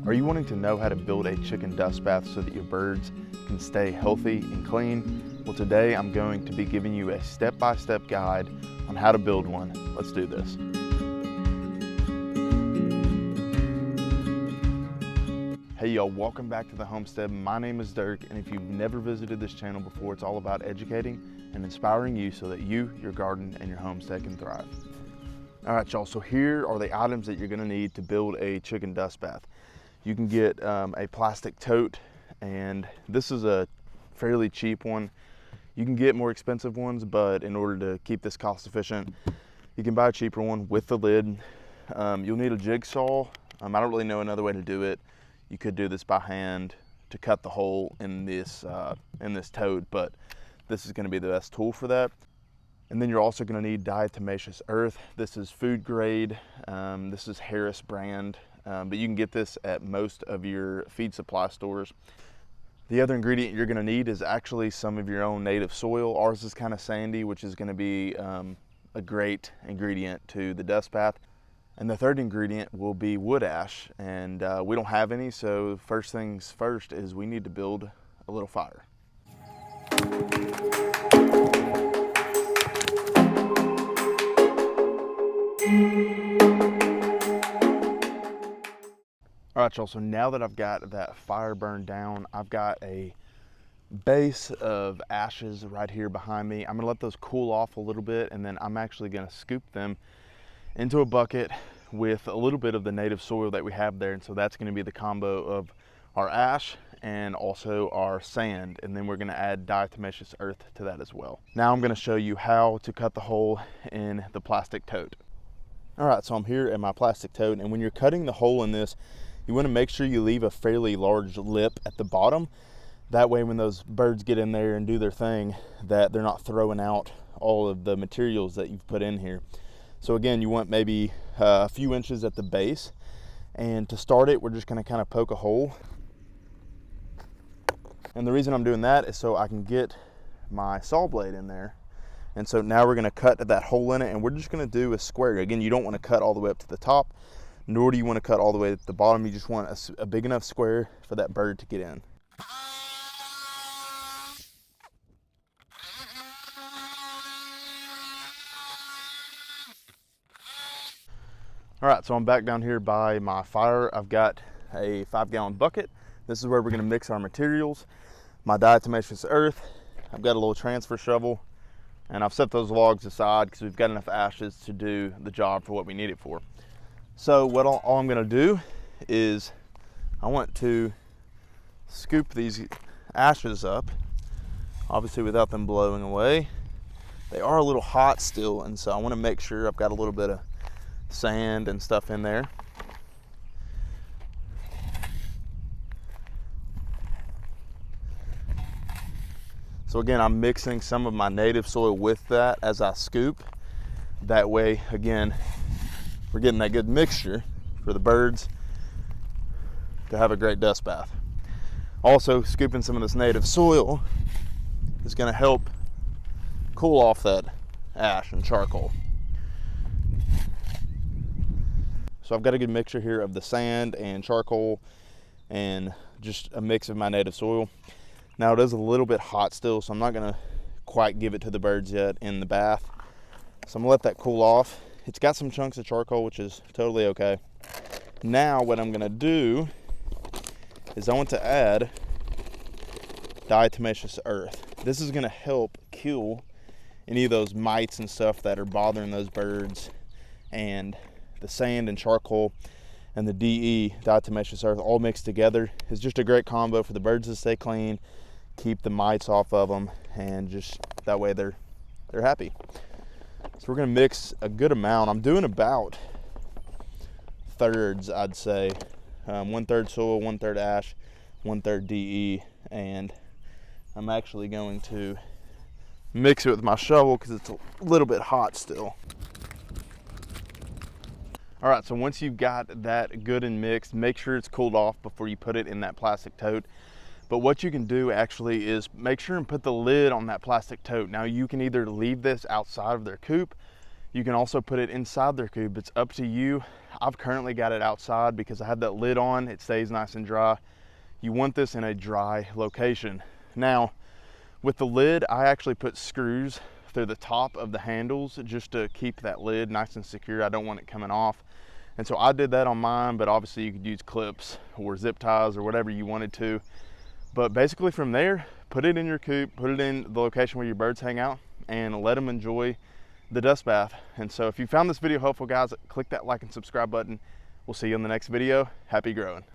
Are you wanting to know how to build a chicken dust bath so that your birds can stay healthy and clean? Well, today I'm going to be giving you a step-by-step guide on how to build one. Let's do this. Hey y'all, welcome back to the homestead. My name is Dirk, and if you've never visited this channel before, it's all about educating and inspiring you so that you, your garden, and your homestead can thrive. All right, y'all, so here are the items that you're gonna need to build a chicken dust bath. You can get a plastic tote, and this is a fairly cheap one. You can get more expensive ones, but in order to keep this cost efficient, you can buy a cheaper one with the lid. You'll need a jigsaw. I don't really know another way to do it. You could do this by hand to cut the hole in this tote, but this is gonna be the best tool for that. And then you're also gonna need Diatomaceous earth. This is food grade. This is Harris brand, but you can get this at most of your feed supply stores. The other ingredient you're gonna need is actually some of your own native soil. Ours is kind of sandy, which is gonna be a great ingredient to the dust bath. And the third ingredient will be wood ash, and we don't have any, so first things first is we need to build a little fire. All right, y'all, so now that I've got that fire burned down, I've got a base of ashes right here behind me. I'm gonna let those cool off a little bit, and then I'm actually gonna scoop them into a bucket with a little bit of the native soil that we have there. And so that's gonna be the combo of our ash and also our sand. And then we're gonna add diatomaceous earth to that as well. Now I'm gonna show you how to cut the hole in the plastic tote. All right, so I'm here at my plastic tote, and when you're cutting the hole in this, you wanna make sure you leave a fairly large lip at the bottom. That way when those birds get in there and do their thing, that they're not throwing out all of the materials that you've put in here. So again, you want maybe a few inches at the base. And to start it, we're just gonna kind of poke a hole. And the reason I'm doing that is so I can get my saw blade in there. And so now we're gonna cut that hole in it, and we're just gonna do a square. Again, you don't wanna cut all the way up to the top, nor do you wanna cut all the way to the bottom. You just want a big enough square for that bird to get in. All right, so I'm back down here by my fire. I've got a 5-gallon bucket. This is where we're gonna mix our materials. My diatomaceous earth. I've got a little transfer shovel, and I've set those logs aside because we've got enough ashes to do the job for what we need it for. So what all I'm gonna do is I want to scoop these ashes up, obviously without them blowing away. They are a little hot still, and so I wanna make sure I've got a little bit of sand and stuff in there. So again, I'm mixing some of my native soil with that as I scoop. That way, again, we're getting that good mixture for the birds to have a great dust bath. Also, scooping some of this native soil is going to help cool off that ash and charcoal. So I've got a good mixture here of the sand and charcoal and just a mix of my native soil. Now it is a little bit hot still, so I'm not gonna quite give it to the birds yet in the bath. So I'm gonna let that cool off. It's got some chunks of charcoal, which is totally okay. Now what I'm gonna do is I want to add diatomaceous earth. This is gonna help kill any of those mites and stuff that are bothering those birds, and the sand and charcoal and the diatomaceous earth all mixed together is just a great combo for the birds to stay clean, keep the mites off of them, and just that way they're happy. So we're gonna mix a good amount. I'm doing about thirds, I'd say. 1/3 soil, 1/3 ash, 1/3 DE, and I'm actually going to mix it with my shovel because it's a little bit hot still. All right, so once you've got that good and mixed, make sure it's cooled off before you put it in that plastic tote. But what you can do actually is make sure and put the lid on that plastic tote. Now you can either leave this outside of their coop, You can also put it inside their coop. It's up to you. I've currently got it outside because I have that lid on. It stays nice and dry. You want this in a dry location. Now, with the lid, I actually put screws through the top of the handles just to keep that lid nice and secure. I don't want it coming off. And so I did that on mine, but obviously you could use clips or zip ties or whatever you wanted to. But basically from there, put it in your coop, put it in the location where your birds hang out, and let them enjoy the dust bath. And so if you found this video helpful, guys, click that like and subscribe button. We'll see you in the next video. Happy growing.